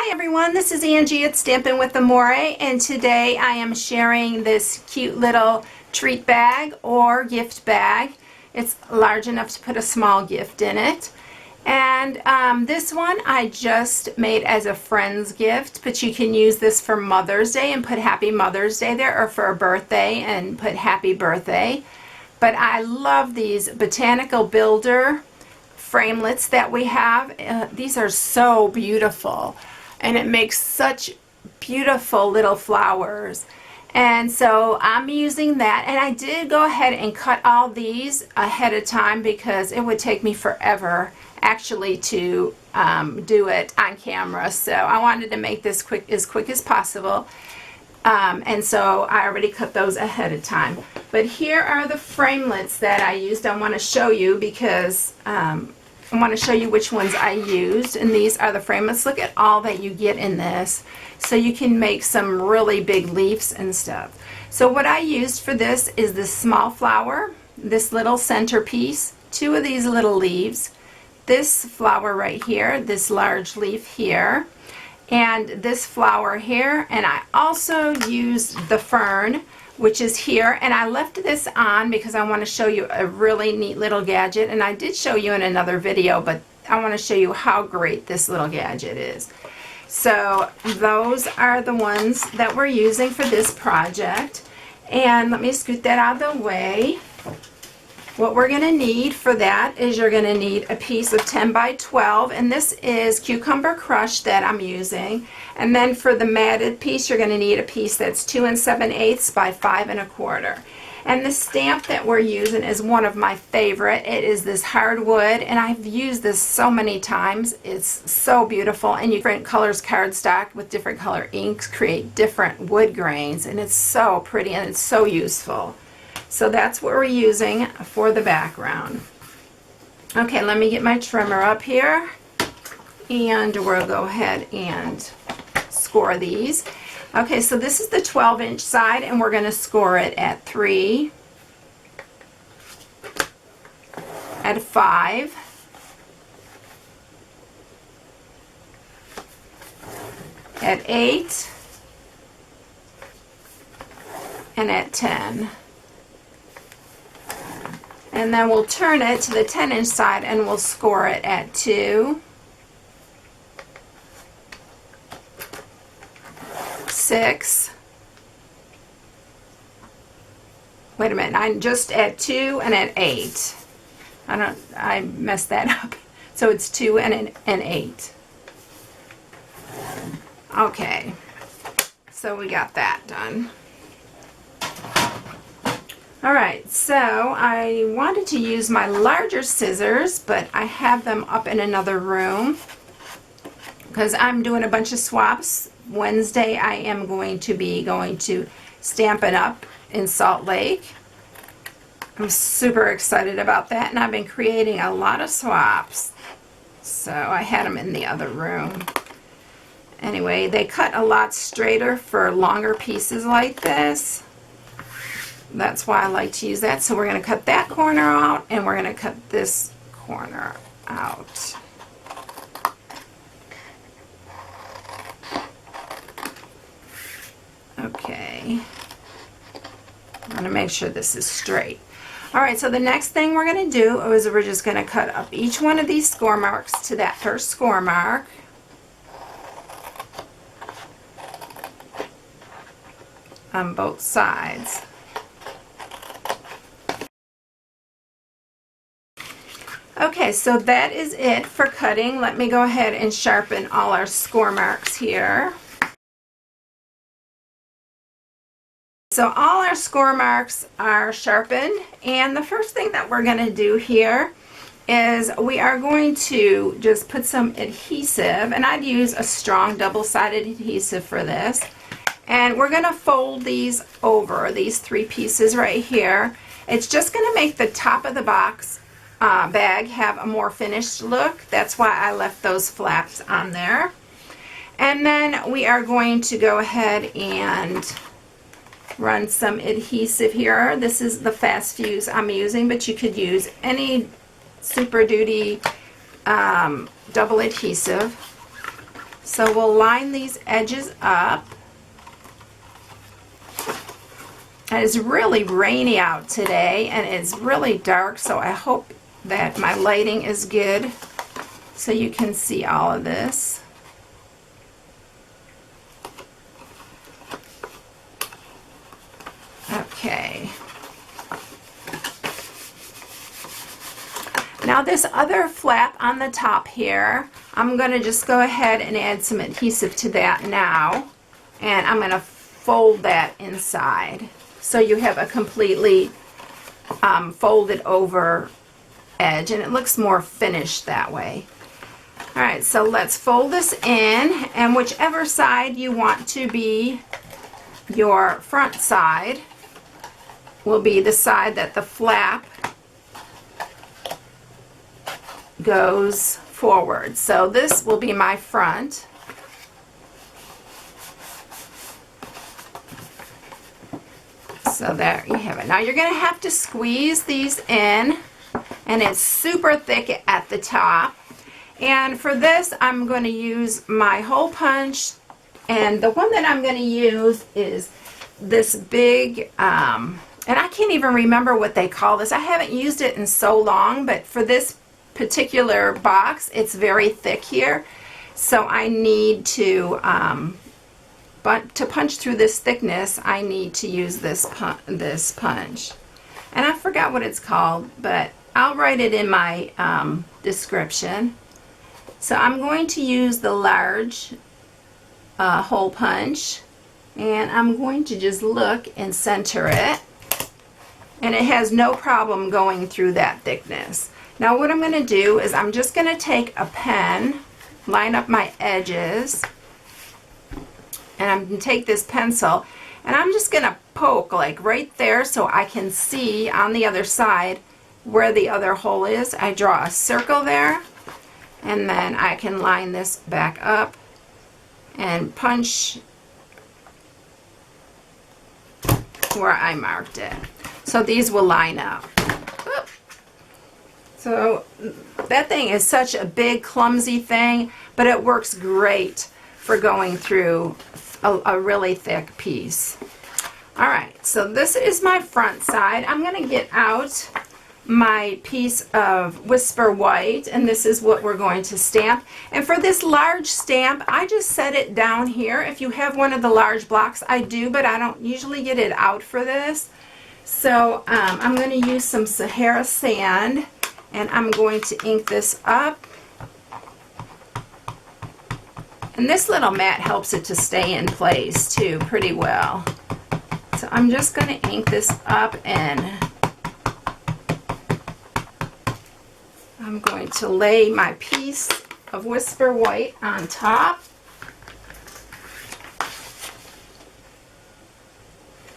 Hi everyone, this is Angie at Stampin' with Amore, and today I am sharing this cute little treat bag or gift bag. It's large enough to put a small gift in it. And this one I just made as a friend's gift, but you can use this for Mother's Day and put Happy Mother's Day there, or for a birthday and put Happy Birthday. But I love these Botanical Builder framelits that we have. These are so beautiful, and it makes such beautiful little flowers. And so I'm using that, and I did go ahead and cut all these ahead of time because it would take me forever actually to do it on camera. So I wanted to make this as quick as possible. And so I already cut those ahead of time. But here are the framelits that I used. I want to show you because I want to show you which ones I used. And these are the framelits. Look at all that you get in this. So you can make some really big leaves and stuff. So what I used for this is this small flower, this little centerpiece, two of these little leaves, this flower right here, this large leaf here, and this flower here. And I also used the fern, which is here, and I left this on because I want to show you a really neat little gadget, and I did show you in another video, but I want to show you how great this little gadget is. So those are the ones that we're using for this project, and let me scoot that out of the way. What we're going to need for that is you're going to need a piece of 10 by 12, and this is cucumber crush that I'm using. And then for the matted piece, you're going to need a piece that's 2 7/8 by 5 1/4. And the stamp that we're using is one of my favorite. It is this hardwood, and I've used this so many times. It's so beautiful, and different colors cardstock with different color inks create different wood grains, and it's so pretty and it's so useful. So that's what we're using for the background. Okay, let me get my trimmer up here, and we'll go ahead and score these. Okay, so this is the 12-inch side, and we're going to score it at 3, at 5, at 8, and at 10. And then we'll turn it to the 10-inch side and we'll score it at 2, 6. Wait a minute, I'm just at 2 and at 8. I messed that up. So it's 2 and 8. Okay, so we got that done. Alright, so I wanted to use my larger scissors, but I have them up in another room because I'm doing a bunch of swaps. Wednesday I am going to Stampin' Up in Salt Lake. I'm super excited about that, and I've been creating a lot of swaps. So I had them in the other room. Anyway, they cut a lot straighter for longer pieces like this. That's why I like to use that. So we're going to cut that corner out, and we're going to cut this corner out. Okay. I'm going to make sure this is straight. Alright, so the next thing we're going to do is we're just going to cut up each one of these score marks to that first score mark. On both sides. Okay, so that is it for cutting. Let me go ahead and sharpen all our score marks here. So all our score marks are sharpened, and the first thing that we're going to do here is we are going to just put some adhesive, and I'd use a strong double-sided adhesive for this. And we're going to fold these over, these 3 pieces right here. It's just going to make the top of the box bag have a more finished look. That's why I left those flaps on there. And then we are going to go ahead and run some adhesive here. This is the Fast Fuse I'm using, but you could use any Super Duty double adhesive. So we'll line these edges up. And it's really rainy out today and it's really dark, so I hope that my lighting is good so you can see all of this. Okay. Now this other flap on the top here, I'm going to just go ahead and add some adhesive to that now, and I'm going to fold that inside so you have a completely folded over edge, and it looks more finished that way. Alright, so let's fold this in, and whichever side you want to be your front side will be the side that the flap goes forward. So this will be my front. So there you have it. Now you're going to have to squeeze these in, and it's super thick at the top. And for this I'm going to use my hole punch, and the one that I'm going to use is this big, and I can't even remember what they call this. I haven't used it in so long, but for this particular box it's very thick here, so I need to punch through this thickness I need to use this punch, and I forgot what it's called, but I'll write it in my description. So I'm going to use the large hole punch, and I'm going to just look and center it, and it has no problem going through that thickness. Now what I'm going to do is I'm just going to take a pen, line up my edges, and I'm going to take this pencil, and I'm just going to poke like right there so I can see on the other side where the other hole is. I draw a circle there, and then I can line this back up and punch where I marked it. So these will line up. So that thing is such a big clumsy thing, but it works great for going through a really thick piece. Alright, so this is my front side. I'm going to get out my piece of Whisper White, and this is what we're going to stamp. And for this large stamp, I just set it down here. If you have one of the large blocks, I do, but I don't usually get it out for this. So I'm going to use some Sahara sand, and I'm going to ink this up. And this little mat helps it to stay in place too pretty well. So I'm just going to ink this up, and I'm going to lay my piece of Whisper White on top.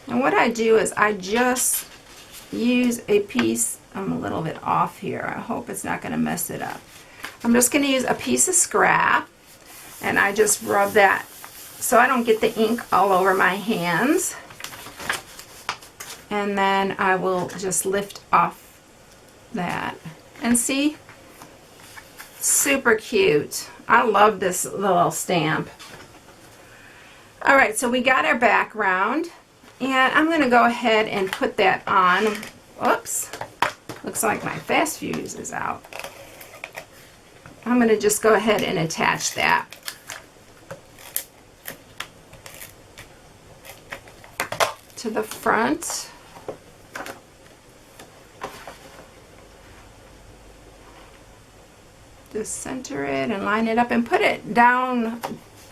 And what I do is I just use a piece, I'm a little bit off here, I hope it's not going to mess it up. I'm just going to use a piece of scrap, and I just rub that so I don't get the ink all over my hands. And then I will just lift off that. And see? Super cute. I love this little stamp. Alright, so we got our background, and I'm going to go ahead and put that on. Oops. Looks like my fast fuse is out. I'm going to just go ahead and attach that. To the front. Just center it and line it up and put it down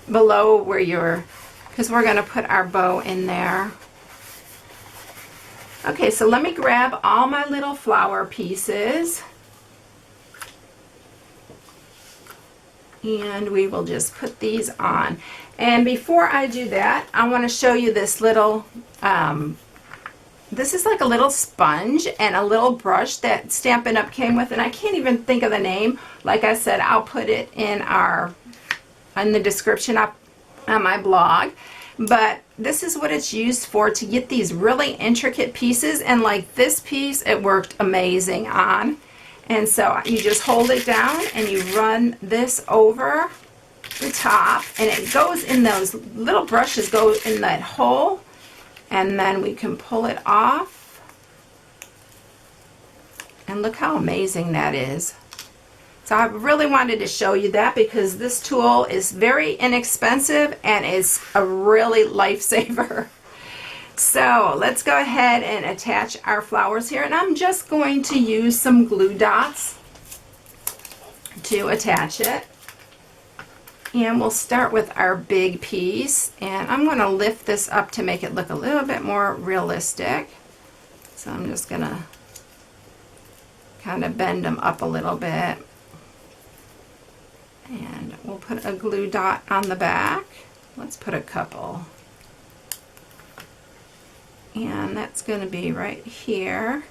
below where you're, because we're going to put our bow in there. Okay, so let me grab all my little flower pieces, and we will just put these on. And before I do that, I want to show you this little this is like a little sponge and a little brush that Stampin' Up came with, and I can't even think of the name. Like I said, I'll put it in the description up on my blog. But this is what it's used for, to get these really intricate pieces, and like this piece, it worked amazing on. And so you just hold it down and you run this over the top, and it goes in those little brushes, go in that hole, and then we can pull it off. And look how amazing that is. So I really wanted to show you that because this tool is very inexpensive and is a really lifesaver. So let's go ahead and attach our flowers here, and I'm just going to use some glue dots to attach it. And we'll start with our big piece, and I'm going to lift this up to make it look a little bit more realistic. So I'm just going to kind of bend them up a little bit, and we'll put a glue dot on the back. Let's put a couple, and that's going to be right here.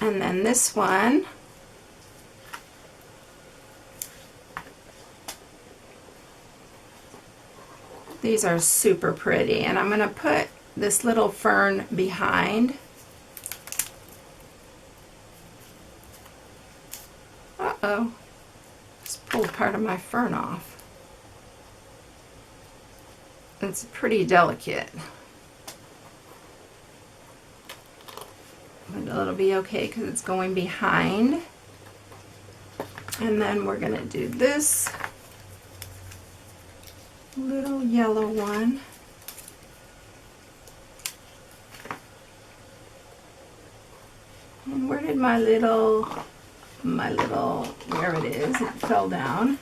And then this one, these are super pretty, and I'm going to put this little fern behind. Uh-oh, just pulled part of my fern off. It's pretty delicate, but it'll be okay because it's going behind. And then we're going to do this little yellow one. And where did my little, there it is, it fell down.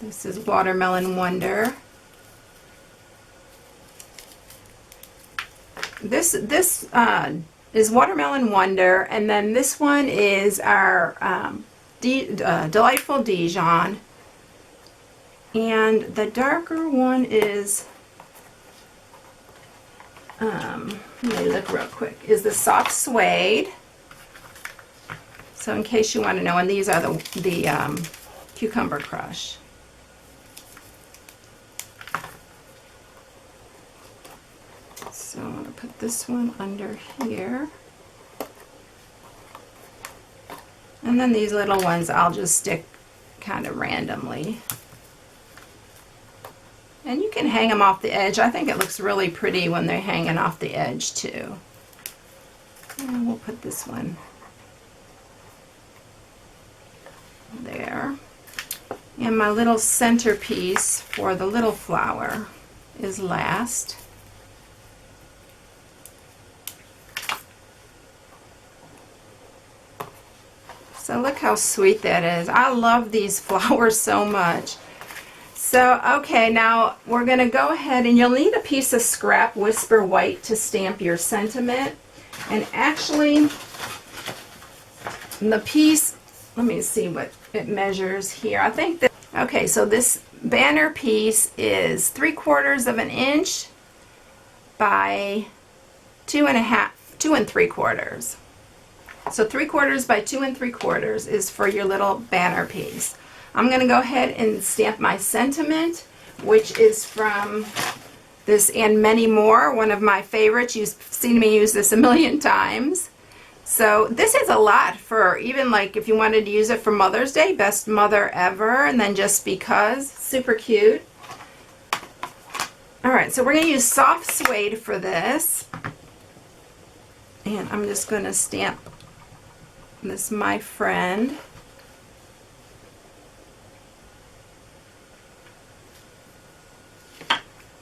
This is Watermelon Wonder. This is Watermelon Wonder, and then this one is our Delightful Dijon. And the darker one is, let me look real quick, is the Soft Suede. So in case you want to know, and these are the Cucumber Crush. So I'm going to put this one under here. And then these little ones I'll just stick kind of randomly. And you can hang them off the edge. I think it looks really pretty when they're hanging off the edge too. And we'll put this one there. And my little centerpiece for the little flower is last. So look how sweet that is. I love these flowers so much. So, okay, now we're going to go ahead, and you'll need a piece of scrap Whisper White to stamp your sentiment. And actually, the piece, let me see what it measures here. I think that, okay, so this banner piece is 3/4 of an inch by 2 3/4. So 3/4 by 2 3/4 is for your little banner piece. I'm going to go ahead and stamp my sentiment, which is from this and Many More, one of my favorites. You've seen me use this a million times. So this is a lot for even like if you wanted to use it for Mother's Day, best mother ever, and then just because, super cute. All right, so we're going to use Soft Suede for this. And I'm just going to stamp this My Friend.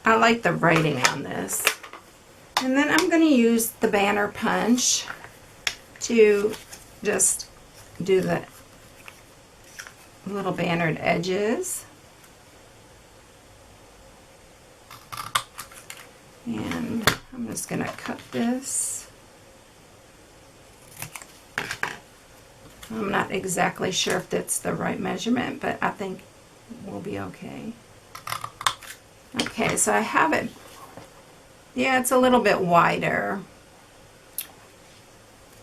I like the writing on this. And then I'm going to use the banner punch to just do the little bannered edges. And I'm just going to cut this. I'm not exactly sure if that's the right measurement, but I think we'll be okay. Okay, so I have it, yeah, it's a little bit wider.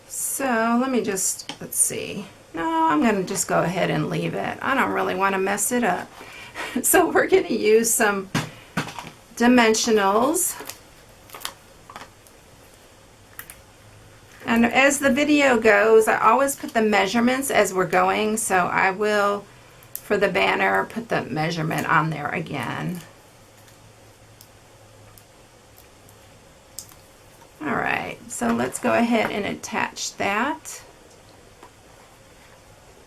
So let me just, let's see. No, I'm going to just go ahead and leave it. I don't really want to mess it up. So we're going to use some dimensionals. And as the video goes, I always put the measurements as we're going, so I will, for the banner, put the measurement on there again. Alright, so let's go ahead and attach that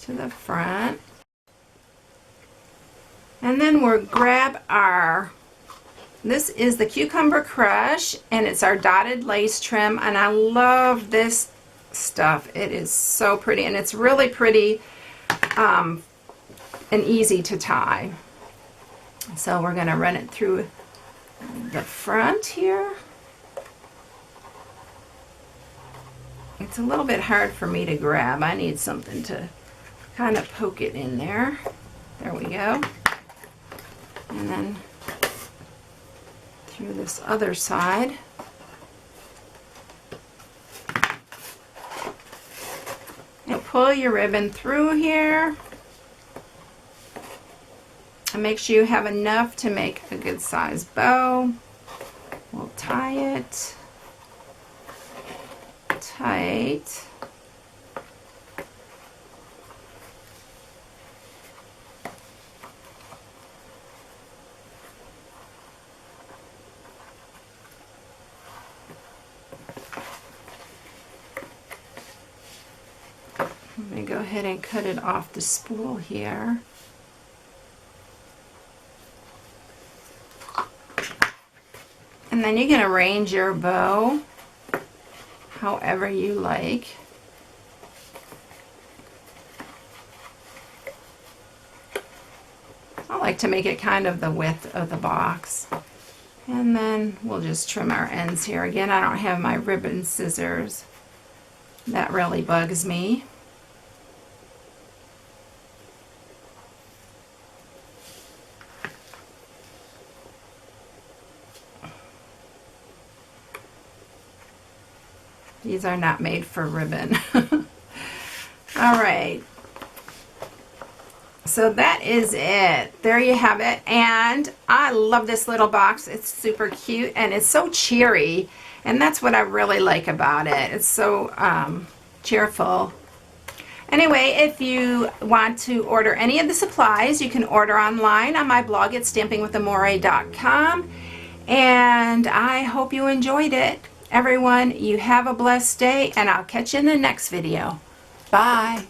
to the front. And then we'll grab our, this is the Cucumber Crush, and it's our dotted lace trim, and I love this stuff. It is so pretty, and it's really pretty and easy to tie. So we're going to run it through the front here. It's a little bit hard for me to grab. I need something to kind of poke it in there. There we go. And then through this other side. And pull your ribbon through here. And make sure you have enough to make a good size bow. We'll tie it tight. Let me go ahead and cut it off the spool here. And then you can arrange your bow however you like. I like to make it kind of the width of the box. And then we'll just trim our ends here. Again, I don't have my ribbon scissors. That really bugs me. These are not made for ribbon. All right. So that is it. There you have it. And I love this little box. It's super cute and it's so cheery. And that's what I really like about it. It's so cheerful. Anyway, if you want to order any of the supplies, you can order online on my blog at stampingwithamore.com. And I hope you enjoyed it. Everyone, you have a blessed day, and I'll catch you in the next video. Bye.